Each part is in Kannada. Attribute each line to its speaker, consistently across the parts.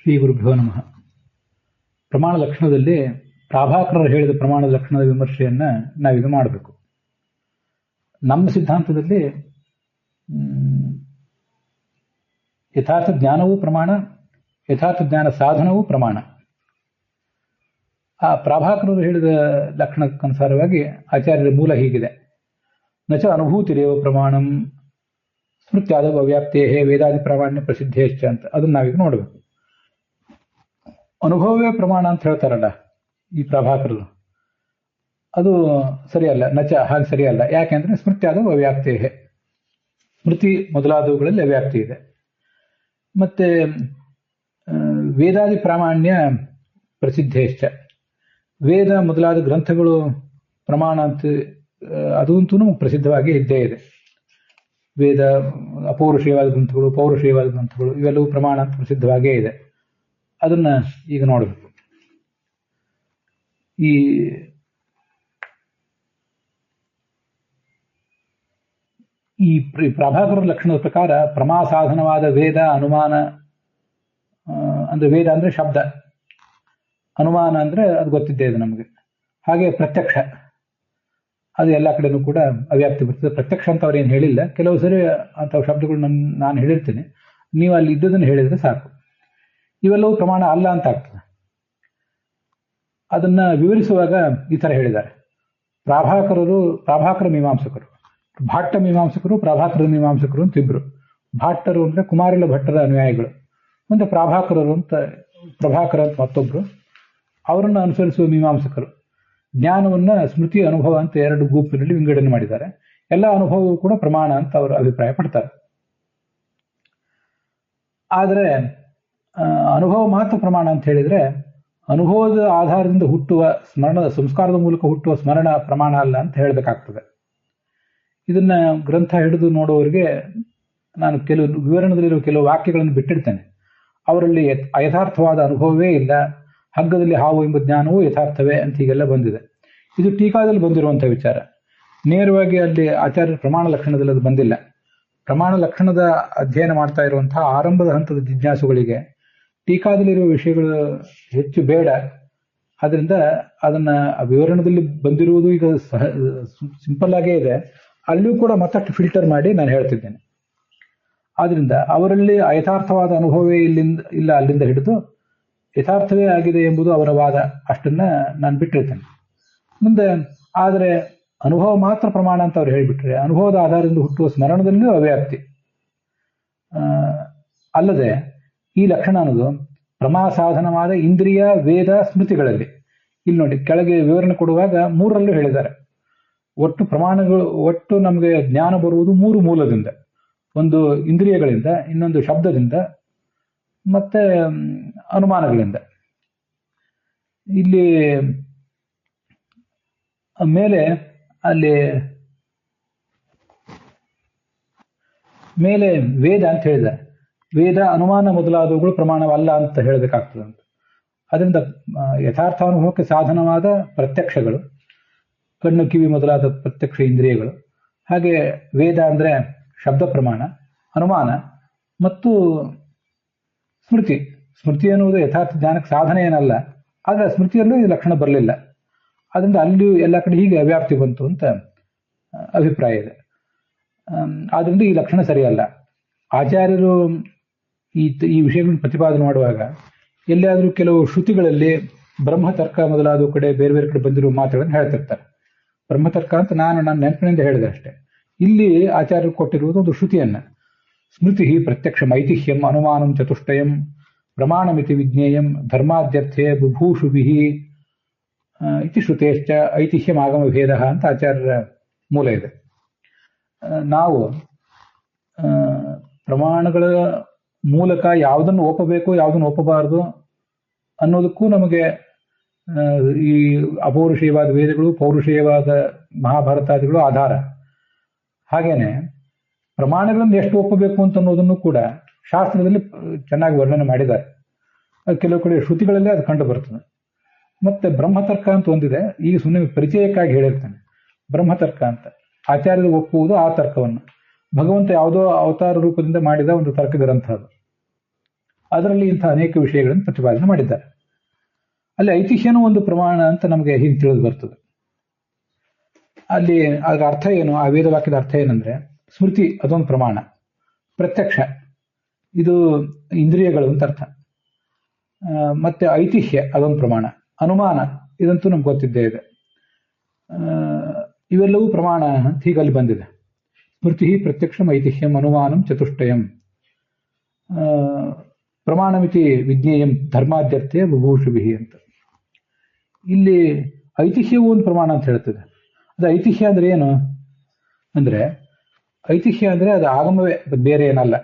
Speaker 1: ಶ್ರೀ ಗುರುಭ್ಯೋ ನಮಃ. ಪ್ರಮಾಣ ಲಕ್ಷಣದಲ್ಲಿ ಪ್ರಾಭಾಕರರು ಹೇಳಿದ ಪ್ರಮಾಣದ ಲಕ್ಷಣದ ವಿಮರ್ಶೆಯನ್ನು ನಾವೀಗ ಮಾಡಬೇಕು. ನಮ್ಮ ಸಿದ್ಧಾಂತದಲ್ಲಿ ಯಥಾರ್ಥ ಜ್ಞಾನವೂ ಪ್ರಮಾಣ, ಯಥಾರ್ಥ ಜ್ಞಾನ ಸಾಧನವೂ ಪ್ರಮಾಣ. ಆ ಪ್ರಾಭಾಕರರು ಹೇಳಿದ ಲಕ್ಷಣಕ್ಕನುಸಾರವಾಗಿ ಆಚಾರ್ಯರ ಮೂಲ ಹೀಗಿದೆ: ನಚ ಅನುಭೂತಿರೇವ ಪ್ರಮಾಣಂ ಸ್ಮೃತ್ಯಾದವ ಅವ್ಯಾಪ್ತೇ ವೇದಾದಿ ಪ್ರಾಮಾಣ್ಯ ಪ್ರಸಿದ್ಧೇಶ್ಚ ಅಂತ. ಅದನ್ನು ನಾವೀಗ ನೋಡಬೇಕು. ಅನುಭವವೇ ಪ್ರಮಾಣ ಅಂತ ಹೇಳ್ತಾರಲ್ಲ ಈ ಪ್ರಭಾಕರರು, ಅದು ಸರಿಯಲ್ಲ. ನಚ ಹಾಗೆ ಸರಿಯಲ್ಲ. ಯಾಕೆಂದ್ರೆ ಸ್ಮೃತ್ಯಾದವ ಅವ್ಯಾಪ್ತೇ, ಸ್ಮೃತಿ ಮೊದಲಾದವುಗಳಲ್ಲಿ ಅವ್ಯಾಪ್ತಿ ಇದೆ. ಮತ್ತೆ ವೇದಾದಿ ಪ್ರಾಮಾಣ್ಯ ಪ್ರಸಿದ್ಧೇಶ್ಚ, ವೇದ ಮೊದಲಾದ ಗ್ರಂಥಗಳು ಪ್ರಮಾಣ ಅಂತ ಅದಂತೂ ಪ್ರಸಿದ್ಧವಾಗಿ ಇದ್ದೇ ಇದೆ. ವೇದ ಅಪೌರುಷೇಯವಾದ ಗ್ರಂಥಗಳು, ಪೌರುಷೇಯವಾದ ಗ್ರಂಥಗಳು ಇವೆಲ್ಲವೂ ಪ್ರಮಾಣ ಅಂತ ಪ್ರಸಿದ್ಧವಾಗೇ ಇದೆ. ಅದನ್ನ ಈಗ ನೋಡಬೇಕು. ಈ ಪ್ರಭಾಕರ ಲಕ್ಷಣದ ಪ್ರಕಾರ ಪ್ರಮಾಸಾಧನವಾದ ವೇದ, ಅನುಮಾನ ಅಂದ್ರೆ ವೇದ ಅಂದ್ರೆ ಶಬ್ದ, ಅನುಮಾನ ಅಂದ್ರೆ ಅದು ಗೊತ್ತಿದ್ದೇ ಇದೆ ನಮಗೆ. ಹಾಗೆ ಪ್ರತ್ಯಕ್ಷ, ಅದು ಎಲ್ಲ ಕಡೆನೂ ಕೂಡ ಅವ್ಯಾಪ್ತಿ ಬರ್ತದೆ. ಪ್ರತ್ಯಕ್ಷ ಅಂತ ಅವ್ರೇನು ಹೇಳಿಲ್ಲ, ಕೆಲವು ಸರಿ ಅಂತ ಶಬ್ದಗಳು ನಾನು ಹೇಳಿರ್ತೀನಿ, ನೀವು ಅಲ್ಲಿ ಇದ್ದದನ್ನು ಹೇಳಿದ್ರೆ ಸಾಕು. ಇವೆಲ್ಲವೂ ಪ್ರಮಾಣ ಅಲ್ಲ ಅಂತ ಆಗ್ತದೆ. ಅದನ್ನ ವಿವರಿಸುವಾಗ ಈ ತರ ಹೇಳಿದ್ದಾರೆ: ಪ್ರಾಭಾಕರ ಮೀಮಾಂಸಕರು, ಭಾಟ್ಟ ಮೀಮಾಂಸಕರು, ಪ್ರಾಭಾಕರ ಮೀಮಾಂಸಕರು ಅಂತ ಇಬ್ರು. ಭಾಟ್ಟರು ಅಂದ್ರೆ ಕುಮಾರಿಲ ಭಟ್ಟರ ಅನುಯಾಯಿಗಳು, ಮುಂದೆ ಪ್ರಭಾಕರ ಅಂತ ಮತ್ತೊಬ್ರು. ಅವರನ್ನು ಅನುಸರಿಸುವ ಮೀಮಾಂಸಕರು ಜ್ಞಾನವನ್ನ ಸ್ಮೃತಿ, ಅನುಭವ ಅಂತ ಎರಡು ಗುಂಪಿನಲ್ಲಿ ವಿಂಗಡಣೆ ಮಾಡಿದ್ದಾರೆ. ಎಲ್ಲ ಅನುಭವವೂ ಕೂಡ ಪ್ರಮಾಣ ಅಂತ ಅವರು ಅಭಿಪ್ರಾಯ ಪಡ್ತಾರೆ. ಆದರೆ ಅನುಭವ ಮಾತ್ರ ಪ್ರಮಾಣ ಅಂತ ಹೇಳಿದ್ರೆ, ಅನುಭವದ ಆಧಾರದಿಂದ ಹುಟ್ಟುವ ಸ್ಮರಣದ ಸಂಸ್ಕಾರದ ಮೂಲಕ ಹುಟ್ಟುವ ಸ್ಮರಣ ಪ್ರಮಾಣ ಅಲ್ಲ ಅಂತ ಹೇಳಬೇಕಾಗ್ತದೆ. ಇದನ್ನ ಗ್ರಂಥ ಹಿಡಿದು ನೋಡುವವರಿಗೆ ನಾನು ಕೆಲವು ವಿವರಣೆದಲ್ಲಿರುವ ಕೆಲವು ವಾಕ್ಯಗಳನ್ನು ಬಿಟ್ಟಿರ್ತೇನೆ. ಅವರಲ್ಲಿ ಯಥಾರ್ಥವಾದ ಅನುಭವವೇ ಇಲ್ಲ, ಹಗ್ಗದಲ್ಲಿ ಹಾವು ಎಂಬ ಜ್ಞಾನವೂ ಯಥಾರ್ಥವೇ ಅಂತ ಹೀಗೆಲ್ಲ ಬಂದಿದೆ. ಇದು ಟೀಕಾದಲ್ಲಿ ಬಂದಿರುವಂತಹ ವಿಚಾರ. ನೇರವಾಗಿ ಅಲ್ಲಿ ಆಚಾರ್ಯರ ಪ್ರಮಾಣ ಲಕ್ಷಣದಲ್ಲಿ ಅದು ಬಂದಿಲ್ಲ. ಪ್ರಮಾಣ ಲಕ್ಷಣದ ಅಧ್ಯಯನ ಮಾಡ್ತಾ ಇರುವಂತಹ ಆರಂಭದ ಹಂತದ ಜಿಜ್ಞಾಸುಗಳಿಗೆ ಟೀಕಾದಲ್ಲಿರುವ ವಿಷಯಗಳು ಹೆಚ್ಚು ಬೇಡ. ಆದ್ರಿಂದ ಅದನ್ನ ವಿವರಣದಲ್ಲಿ ಬಂದಿರುವುದು ಈಗ ಸಿಂಪಲ್ ಆಗೇ ಇದೆ. ಅಲ್ಲಿಯೂ ಕೂಡ ಮತ್ತಷ್ಟು ಫಿಲ್ಟರ್ ಮಾಡಿ ನಾನು ಹೇಳ್ತಿದ್ದೇನೆ. ಆದ್ರಿಂದ ಅವರಲ್ಲಿ ಅಯಥಾರ್ಥವಾದ ಅನುಭವವೇ ಇಲ್ಲ ಅಲ್ಲಿಂದ ಹಿಡಿದು ಯಥಾರ್ಥವೇ ಆಗಿದೆ ಎಂಬುದು ಅವರ ವಾದ. ಅಷ್ಟನ್ನ ನಾನು ಬಿಟ್ಟಿರ್ತೇನೆ. ಮುಂದೆ ಆದರೆ ಅನುಭವ ಮಾತ್ರ ಪ್ರಮಾಣ ಅಂತ ಅವ್ರು ಹೇಳಿಬಿಟ್ರೆ, ಅನುಭವದ ಆಧಾರದಿಂದ ಹುಟ್ಟುವ ಸ್ಮರಣದಲ್ಲಿಯೂ ಅವ್ಯಾಪ್ತಿ ಅಲ್ಲದೆ ಈ ಲಕ್ಷಣ ಅನ್ನೋದು ಪ್ರಮಾಸಾಧನವಾದ ಇಂದ್ರಿಯ, ವೇದ, ಸ್ಮೃತಿಗಳಲ್ಲಿ. ಇಲ್ಲಿ ನೋಡಿ, ಕೆಳಗೆ ವಿವರಣೆ ಕೊಡುವಾಗ ಮೂರರಲ್ಲೂ ಹೇಳಿದ್ದಾರೆ. ಒಟ್ಟು ನಮಗೆ ಜ್ಞಾನ ಬರುವುದು ಮೂರು ಮೂಲದಿಂದ: ಒಂದು ಇಂದ್ರಿಯಗಳಿಂದ, ಇನ್ನೊಂದು ಶಬ್ದದಿಂದ, ಮತ್ತೆ ಅನುಮಾನಗಳಿಂದ. ಇಲ್ಲಿ ಮೇಲೆ ವೇದ ಅಂತ ಹೇಳಿದ್ದಾರೆ. ವೇದ, ಅನುಮಾನ ಮೊದಲಾದವುಗಳು ಪ್ರಮಾಣವಲ್ಲ ಅಂತ ಹೇಳಬೇಕಾಗ್ತದೆ ಅಂತ. ಅದರಿಂದ ಯಥಾರ್ಥಾನುಭವಕ್ಕೆ ಸಾಧನವಾದ ಪ್ರತ್ಯಕ್ಷಗಳು, ಕಣ್ಣು, ಕಿವಿ ಮೊದಲಾದ ಪ್ರತ್ಯಕ್ಷ ಇಂದ್ರಿಯಗಳು, ಹಾಗೆ ವೇದ ಅಂದ್ರೆ ಶಬ್ದ ಪ್ರಮಾಣ, ಅನುಮಾನ ಮತ್ತು ಸ್ಮೃತಿ. ಸ್ಮೃತಿ ಎನ್ನುವುದು ಯಥಾರ್ಥ ಜ್ಞಾನಕ್ಕೆ ಸಾಧನೆ ಏನಲ್ಲ, ಆದರೆ ಸ್ಮೃತಿಯಲ್ಲೂ ಈ ಲಕ್ಷಣ ಬರಲಿಲ್ಲ. ಅದರಿಂದ ಅಲ್ಲಿಯೂ ಎಲ್ಲ ಕಡೆ ಹೀಗೆ ಅವ್ಯಾಪ್ತಿ ಬಂತು ಅಂತ ಅಭಿಪ್ರಾಯ ಇದೆ. ಆದ್ರಿಂದ ಈ ಲಕ್ಷಣ ಸರಿಯಲ್ಲ. ಆಚಾರ್ಯರು ಈ ವಿಷಯಗಳನ್ನು ಪ್ರತಿಪಾದನೆ ಮಾಡುವಾಗ ಎಲ್ಲಿಯಾದರೂ ಕೆಲವು ಶ್ರುತಿಗಳಲ್ಲಿ ಬ್ರಹ್ಮತರ್ಕ ಮೊದಲಾದ ಕಡೆ ಬೇರೆ ಬೇರೆ ಕಡೆ ಬಂದಿರುವ ಮಾತುಗಳನ್ನು ಹೇಳ್ತಿರ್ತಾರೆ. ಬ್ರಹ್ಮತರ್ಕ ಅಂತ ನನ್ನ ನೆನಪಿನಿಂದ ಹೇಳಿದೆ ಅಷ್ಟೇ. ಇಲ್ಲಿ ಆಚಾರ್ಯರು ಕೊಟ್ಟಿರುವುದು ಒಂದು ಶ್ರುತಿಯನ್ನ: ಸ್ಮೃತಿ ಪ್ರತ್ಯಕ್ಷ ಐತಿಹ್ಯಂ ಅನುಮಾನಂ ಚತುಷ್ಟಯಂ ಪ್ರಮಾಣಮಿತಿ ವಿಜ್ಞೇಯಂ ಧರ್ಮಾದ್ಯರ್ಥೆ ಬುಭೂಷುಭಿ ಇತಿ ಶ್ರುತೇಶ್ಚ ಐತಿಹ್ಯಂ ಆಗಮ ಭೇದ ಅಂತ ಆಚಾರ್ಯರ ಮೂಲ ಇದೆ. ನಾವು ಪ್ರಮಾಣಗಳ ಮೂಲಕ ಯಾವುದನ್ನು ಒಪ್ಪಬೇಕು, ಯಾವುದನ್ನು ಒಪ್ಪಬಾರದು ಅನ್ನೋದಕ್ಕೂ ನಮಗೆ ಈ ಅಪೌರುಷೇಯವಾದ ವೇದಗಳು, ಪೌರುಷೇಯವಾದ ಮಹಾಭಾರತಾದಿಗಳು ಆಧಾರ. ಹಾಗೇನೆ ಪ್ರಮಾಣಗಳನ್ನು ಎಷ್ಟು ಒಪ್ಪಬೇಕು ಅಂತ ಅನ್ನೋದನ್ನು ಕೂಡ ಶಾಸ್ತ್ರದಲ್ಲಿ ಚೆನ್ನಾಗಿ ವರ್ಣನೆ ಮಾಡಿದ್ದಾರೆ. ಅದು ಕೆಲವು ಕಡೆ ಶ್ರುತಿಗಳಲ್ಲೇ ಅದು ಕಂಡು ಬರ್ತದೆ. ಮತ್ತೆ ಬ್ರಹ್ಮತರ್ಕ ಅಂತ ಒಂದಿದೆ, ಈಗ ಸುಮ್ಮನೆ ಪರಿಚಯಕ್ಕಾಗಿ ಹೇಳಿರ್ತಾನೆ. ಬ್ರಹ್ಮತರ್ಕ ಅಂತ ಆಚಾರ್ಯರು ಒಪ್ಪುವುದು ಆ ತರ್ಕವನ್ನು. ಭಗವಂತ ಯಾವುದೋ ಅವತಾರ ರೂಪದಿಂದ ಮಾಡಿದ ಒಂದು ತರ್ಕ ಗ್ರಂಥ ಅದು. ಅದರಲ್ಲಿ ಇಂಥ ಅನೇಕ ವಿಷಯಗಳನ್ನು ಪ್ರತಿಪಾದನೆ ಮಾಡಿದ್ದಾರೆ. ಅಲ್ಲಿ ಐತಿಹ್ಯನೂ ಒಂದು ಪ್ರಮಾಣ ಅಂತ ನಮಗೆ ಹೀಗೆ ತಿಳಿದು ಬರ್ತದೆ. ಅಲ್ಲಿ ಅದರ ಅರ್ಥ ಏನು, ಆ ವೇದವಾಕ್ಯದ ಅರ್ಥ ಏನಂದ್ರೆ, ಸ್ಮೃತಿ ಅದೊಂದು ಪ್ರಮಾಣ, ಪ್ರತ್ಯಕ್ಷ ಇದು ಇಂದ್ರಿಯಗಳು ಅಂತ ಅರ್ಥ, ಮತ್ತೆ ಐತಿಹ್ಯ ಅದೊಂದು ಪ್ರಮಾಣ, ಅನುಮಾನ ಇದಂತೂ ನಮ್ಗೆ ಗೊತ್ತಿದ್ದೇ ಇದೆ. ಇವೆಲ್ಲವೂ ಪ್ರಮಾಣ ಅಂತ ಹೀಗಲ್ಲಿ ಬಂದಿದೆ. ಸ್ಮೃತಿ ಪ್ರತ್ಯಕ್ಷಂ ಐತಿಹ್ಯಂ ಅನುಮಾನಂ ಚತುಷ್ಟಯಂ ಪ್ರಮಾಣಮಿತಿ ವಿಜ್ಞೇಯಂ ಧರ್ಮಾದ್ಯರ್ಥೆ ಬಭೂಷುಭಿ ಅಂತ. ಇಲ್ಲಿ ಐತಿಹ್ಯವೂ ಒಂದು ಪ್ರಮಾಣ ಅಂತ ಹೇಳ್ತದೆ. ಅದು ಐತಿಹ್ಯ ಅಂದ್ರೆ ಏನು ಅಂದ್ರೆ, ಐತಿಹ್ಯ ಅಂದ್ರೆ ಅದು ಆಗಮವೇ, ಬೇರೆ ಏನಲ್ಲ.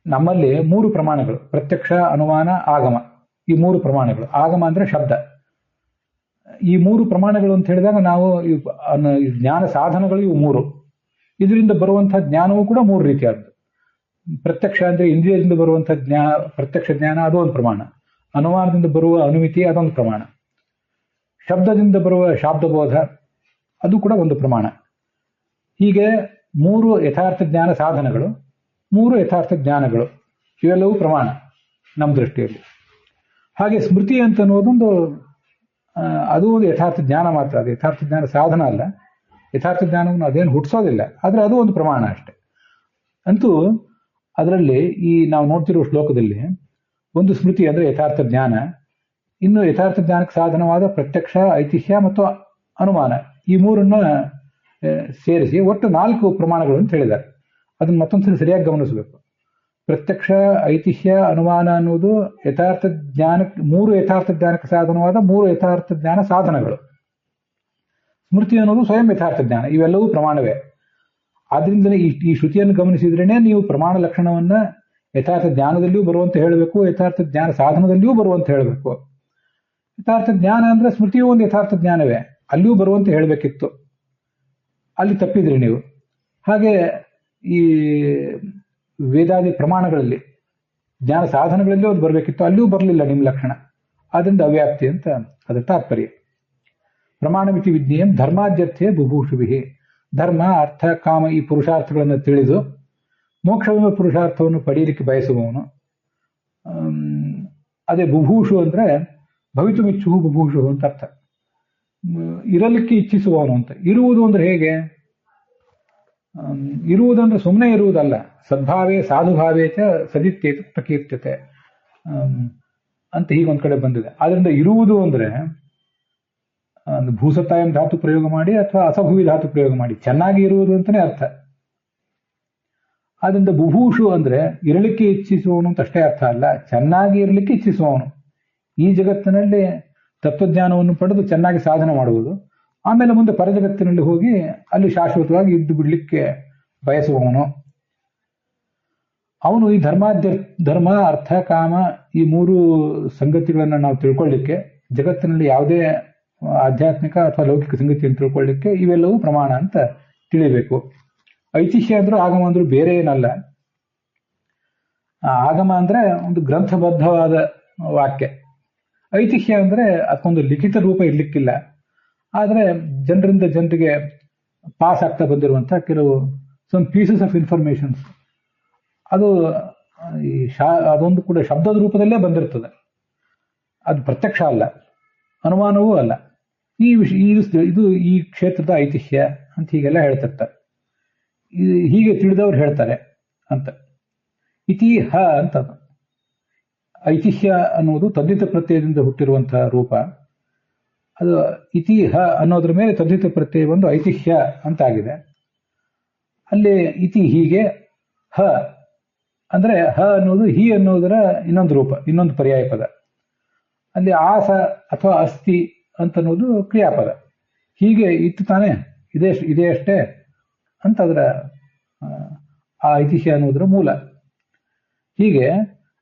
Speaker 1: ನಮ್ಮಲ್ಲಿ 3 ಪ್ರಮಾಣಗಳು, ಪ್ರತ್ಯಕ್ಷ, ಅನುಮಾನ, ಆಗಮ. ಈ 3 ಪ್ರಮಾಣಗಳು. ಆಗಮ ಅಂದ್ರೆ ಶಬ್ದ. ಈ 3 ಪ್ರಮಾಣಗಳು ಅಂತ ಹೇಳಿದಾಗ ನಾವು ಜ್ಞಾನ ಸಾಧನಗಳು ಇವು 3. ಇದರಿಂದ ಬರುವಂತಹ ಜ್ಞಾನವೂ ಕೂಡ 3 ರೀತಿಯಾದ್ದು. ಪ್ರತ್ಯಕ್ಷ ಅಂದ್ರೆ ಇಂದ್ರಿಯದಿಂದ ಬರುವಂತಹ ಪ್ರತ್ಯಕ್ಷ ಜ್ಞಾನ, ಅದು ಒಂದು ಪ್ರಮಾಣ. ಅನುಮಾನದಿಂದ ಬರುವ ಅನುಮಿತಿ, ಅದೊಂದು ಪ್ರಮಾಣ. ಶಬ್ದದಿಂದ ಬರುವ ಶಾಬ್ದಬೋಧ, ಅದು ಕೂಡ ಒಂದು ಪ್ರಮಾಣ. ಹೀಗೆ 3 ಯಥಾರ್ಥ ಜ್ಞಾನ ಸಾಧನಗಳು, 3 ಯಥಾರ್ಥ ಜ್ಞಾನಗಳು, ಇವೆಲ್ಲವೂ ಪ್ರಮಾಣ ನಮ್ಮ ದೃಷ್ಟಿಯಲ್ಲಿ. ಹಾಗೆ ಸ್ಮೃತಿ ಅಂತ ಅನ್ನೋದೊಂದು, ಅದು ಒಂದು ಯಥಾರ್ಥ ಜ್ಞಾನ ಮಾತ್ರ, ಅದು ಯಥಾರ್ಥ ಜ್ಞಾನ ಸಾಧನ ಅಲ್ಲ. ಯಥಾರ್ಥ ಜ್ಞಾನವನ್ನು ಅದೇನು ಹುಟ್ಟಿಸೋದಿಲ್ಲ, ಆದರೆ ಅದು ಒಂದು ಪ್ರಮಾಣ ಅಷ್ಟೆ. ಅಂತೂ ಅದರಲ್ಲಿ ಈ ನಾವು ನೋಡ್ತಿರುವ ಶ್ಲೋಕದಲ್ಲಿ ಒಂದು ಸ್ಮೃತಿ ಅಂದ್ರೆ ಯಥಾರ್ಥ ಜ್ಞಾನ, ಇನ್ನು ಯಥಾರ್ಥ ಜ್ಞಾನಕ್ಕೆ ಸಾಧನವಾದ ಪ್ರತ್ಯಕ್ಷ, ಐತಿಹ್ಯ ಮತ್ತು ಅನುಮಾನ, ಈ 3 ಸೇರಿಸಿ ಒಟ್ಟು 4 ಪ್ರಮಾಣಗಳು ಅಂತ ಹೇಳಿದ್ದಾರೆ. ಅದನ್ನು ಮತ್ತೊಂದ್ಸರಿ ಸರಿಯಾಗಿ ಗಮನಿಸಬೇಕು. ಪ್ರತ್ಯಕ್ಷ, ಐತಿಹ್ಯ, ಅನುಮಾನ ಅನ್ನುವುದು ಯಥಾರ್ಥ ಜ್ಞಾನಕ್ಕೆ 3 ಯಥಾರ್ಥ ಜ್ಞಾನಕ್ಕೆ ಸಾಧನವಾದ 3 ಯಥಾರ್ಥ ಜ್ಞಾನ ಸಾಧನಗಳು. ಸ್ಮೃತಿ ಅನ್ನೋದು ಸ್ವಯಂ ಯಥಾರ್ಥ ಜ್ಞಾನ. ಇವೆಲ್ಲವೂ ಪ್ರಮಾಣವೇ. ಆದ್ರಿಂದಲೇ ಈ ಶ್ರುತಿಯನ್ನು ಗಮನಿಸಿದ್ರೇನೆ ನೀವು ಪ್ರಮಾಣ ಲಕ್ಷಣವನ್ನ ಯಥಾರ್ಥ ಜ್ಞಾನದಲ್ಲಿಯೂ ಬರುವಂತೆ ಹೇಳಬೇಕು, ಯಥಾರ್ಥ ಜ್ಞಾನ ಸಾಧನದಲ್ಲಿಯೂ ಬರುವಂತೆ ಹೇಳಬೇಕು. ಯಥಾರ್ಥ ಜ್ಞಾನ ಅಂದ್ರೆ ಸ್ಮೃತಿಯೂ ಒಂದು ಯಥಾರ್ಥ ಜ್ಞಾನವೇ, ಅಲ್ಲಿಯೂ ಬರುವಂತೆ ಹೇಳಬೇಕಿತ್ತು. ಅಲ್ಲಿ ತಪ್ಪಿದ್ರಿ ನೀವು. ಹಾಗೆ ಈ ವೇದಾದಿ ಪ್ರಮಾಣಗಳಲ್ಲಿ ಜ್ಞಾನ ಸಾಧನಗಳಲ್ಲಿ ಅದು ಬರಬೇಕಿತ್ತು, ಅಲ್ಲಿಯೂ ಬರಲಿಲ್ಲ ನಿಮ್ಮ ಲಕ್ಷಣ. ಆದ್ರಿಂದ ಅವ್ಯಾಪ್ತಿ ಅಂತ ಅದರ ತಾತ್ಪರ್ಯ. ಪ್ರಮಾಣಮಿತಿ ವಿಜ್ಞೇಯಂ ಧರ್ಮಾದ್ಯರ್ಥೆ ಬುಭೂಷುಭಿ. ಧರ್ಮ, ಅರ್ಥ, ಕಾಮ ಈ ಪುರುಷಾರ್ಥಗಳನ್ನು ತಿಳಿದು ಮೋಕ್ಷವೆಂಬ ಪುರುಷಾರ್ಥವನ್ನು ಪಡೆಯಲಿಕ್ಕೆ ಬಯಸುವವನು. ಅದೇ ಬುಭೂಷು ಅಂದ್ರೆ ಭವಿತುಮಿಚ್ಚು ಬುಭೂಷು ಅಂತ ಅರ್ಥ. ಇರಲಿಕ್ಕೆ ಇಚ್ಛಿಸುವವನು ಅಂತ. ಇರುವುದು ಅಂದ್ರೆ ಹೇಗೆ? ಇರುವುದಂದ್ರೆ ಸುಮ್ಮನೆ ಇರುವುದಲ್ಲ, ಸದ್ಭಾವೇ ಸಾಧುಭಾವೇ ಚ ಸದಿತ್ಯೇತ ಪ್ರಕೀರ್ತ್ಯತೆ ಅಂತ ಹೀಗೊಂದ್ ಕಡೆ ಬಂದಿದೆ. ಆದ್ರಿಂದ ಇರುವುದು ಅಂದ್ರೆ ಭೂಸತ್ತಾಯಂ ಧಾತು ಪ್ರಯೋಗ ಮಾಡಿ ಅಥವಾ ಅಸಭುವಿ ಧಾತು ಪ್ರಯೋಗ ಮಾಡಿ ಚೆನ್ನಾಗಿ ಇರುವುದು ಅಂತಾನೆ ಅರ್ಥ. ಆದ್ರಿಂದ ಬುಭೂಷು ಅಂದ್ರೆ ಇರಲಿಕ್ಕೆ ಇಚ್ಛಿಸುವವನು ಅಂತ ಅಷ್ಟೇ ಅರ್ಥ ಅಲ್ಲ, ಚೆನ್ನಾಗಿ ಇರಲಿಕ್ಕೆ ಇಚ್ಛಿಸುವವನು. ಈ ಜಗತ್ತಿನಲ್ಲಿ ತತ್ವಜ್ಞಾನವನ್ನು ಪಡೆದು ಚೆನ್ನಾಗಿ ಸಾಧನೆ ಮಾಡುವುದು, ಆಮೇಲೆ ಮುಂದೆ ಪರಜಗತ್ತಿನಲ್ಲಿ ಹೋಗಿ ಅಲ್ಲಿ ಶಾಶ್ವತವಾಗಿ ಇದ್ದು ಬಿಡ್ಲಿಕ್ಕೆ ಬಯಸುವವನು ಅವನು. ಈ ಧರ್ಮ, ಅರ್ಥ, ಕಾಮ ಈ 3 ಸಂಗತಿಗಳನ್ನು ನಾವು ತಿಳ್ಕೊಳ್ಳಿಕ್ಕೆ, ಜಗತ್ತಿನಲ್ಲಿ ಯಾವುದೇ ಆಧ್ಯಾತ್ಮಿಕ ಅಥವಾ ಲೌಕಿಕ ಸಂಗತಿಯನ್ನು ತಿಳ್ಕೊಳ್ಳಿಕ್ಕೆ ಇವೆಲ್ಲವೂ ಪ್ರಮಾಣ ಅಂತ ತಿಳಿಬೇಕು. ಐತಿಹ್ಯ ಅಂದ್ರೂ ಆಗಮ ಅಂದ್ರೂ ಬೇರೆ ಏನಲ್ಲ. ಆಗಮ ಅಂದ್ರೆ ಒಂದು ಗ್ರಂಥಬದ್ಧವಾದ ವಾಕ್ಯ. ಐತಿಹ್ಯ ಅಂದ್ರೆ ಅದಕ್ಕೊಂದು ಲಿಖಿತ ರೂಪ ಇರ್ಲಿಕ್ಕಿಲ್ಲ, ಆದ್ರೆ ಜನರಿಂದ ಜನರಿಗೆ ಪಾಸ್ ಆಗ್ತಾ ಬಂದಿರುವಂತಹ ಕೆಲವು ಸಮ್ ಪೀಸಸ್ ಆಫ್ ಇನ್ಫಾರ್ಮೇಶನ್ಸ್. ಅದು ಅದೊಂದು ಕೂಡ ಶಬ್ದದ ರೂಪದಲ್ಲೇ ಬಂದಿರ್ತದೆ. ಅದು ಪ್ರತ್ಯಕ್ಷ ಅಲ್ಲ, ಅನುಮಾನವೂ ಅಲ್ಲ. ಇದು ಈ ಕ್ಷೇತ್ರದ ಐತಿಹ್ಯ ಅಂತ ಹೀಗೆಲ್ಲ ಹೇಳ್ತಿರ್ತಾರೆ. ಹೀಗೆ ತಿಳಿದವ್ರು ಹೇಳ್ತಾರೆ ಅಂತ. ಇತಿಹ ಅಂತ. ಐತಿಹ್ಯ ಅನ್ನುವುದು ತದ್ದಿತ ಪ್ರತ್ಯಯದಿಂದ ಹುಟ್ಟಿರುವಂತಹ ರೂಪ. ಅದು ಇತಿಹ ಅನ್ನೋದ್ರ ಮೇಲೆ ತದ್ದಿತ ಪ್ರತ್ಯಯ ಒಂದು ಐತಿಹ್ಯ ಅಂತ ಆಗಿದೆ. ಅಲ್ಲಿ ಇತಿ ಹೀಗೆ, ಹ ಅಂದ್ರೆ ಹ ಅನ್ನೋದು ಹಿ ಅನ್ನೋದರ ಇನ್ನೊಂದು ರೂಪ, ಇನ್ನೊಂದು ಪರ್ಯಾಯ ಪದ. ಅಲ್ಲಿ ಆಸ ಅಥವಾ ಅಸ್ಥಿ ಅಂತನ್ನೋದು ಕ್ರಿಯಾಪದ. ಹೀಗೆ ಇತ್ತು ತಾನೆ, ಇದೇ ಅಷ್ಟೇ ಅಂತ ಅದರ ಆ ಐತಿಹ್ಯ ಅನ್ನೋದ್ರ ಮೂಲ. ಹೀಗೆ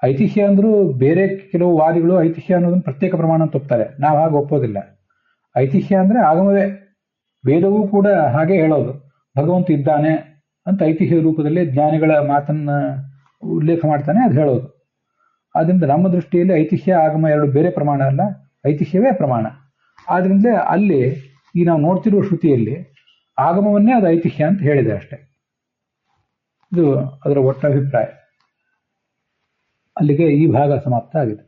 Speaker 1: ಐತಿಹ್ಯ ಅಂದ್ರೂ ಬೇರೆ ಕೆಲವು ವಾದಿಗಳು ಐತಿಹ್ಯ ಅನ್ನೋದನ್ನು ಪ್ರತ್ಯೇಕ ಪ್ರಮಾಣ ಅಂತ ಒಪ್ತಾರೆ. ನಾವು ಹಾಗೆ ಒಪ್ಪೋದಿಲ್ಲ. ಐತಿಹ್ಯ ಅಂದ್ರೆ ಆಗಮವೇ. ವೇದವೂ ಕೂಡ ಹಾಗೆ ಹೇಳೋದು, ಭಗವಂತ ಇದ್ದಾನೆ ಅಂತ ಐತಿಹ್ಯ ರೂಪದಲ್ಲಿ ಜ್ಞಾನಿಗಳ ಮಾತನ್ನ ಉಲ್ಲೇಖ ಮಾಡ್ತಾನೆ ಅದು ಹೇಳೋದು. ಆದ್ರಿಂದ ನಮ್ಮ ದೃಷ್ಟಿಯಲ್ಲಿ ಐತಿಹ್ಯ ಆಗಮ 2 ಬೇರೆ ಪ್ರಮಾಣ ಅಲ್ಲ, ಐತಿಹ್ಯವೇ ಪ್ರಮಾಣ. ಆದ್ರಿಂದ ಅಲ್ಲಿ ಈ ನಾವು ನೋಡ್ತಿರುವ ಶ್ರುತಿಯಲ್ಲಿ ಆಗಮವನ್ನೇ ಅದು ಐತಿಹ್ಯ ಅಂತ ಹೇಳಿದೆ ಅಷ್ಟೆ. ಇದು ಅದರ ಒಟ್ಟ ಅಭಿಪ್ರಾಯ. ಅಲ್ಲಿಗೆ ಈ ಭಾಗ ಸಮಾಪ್ತ ಆಗಿದೆ.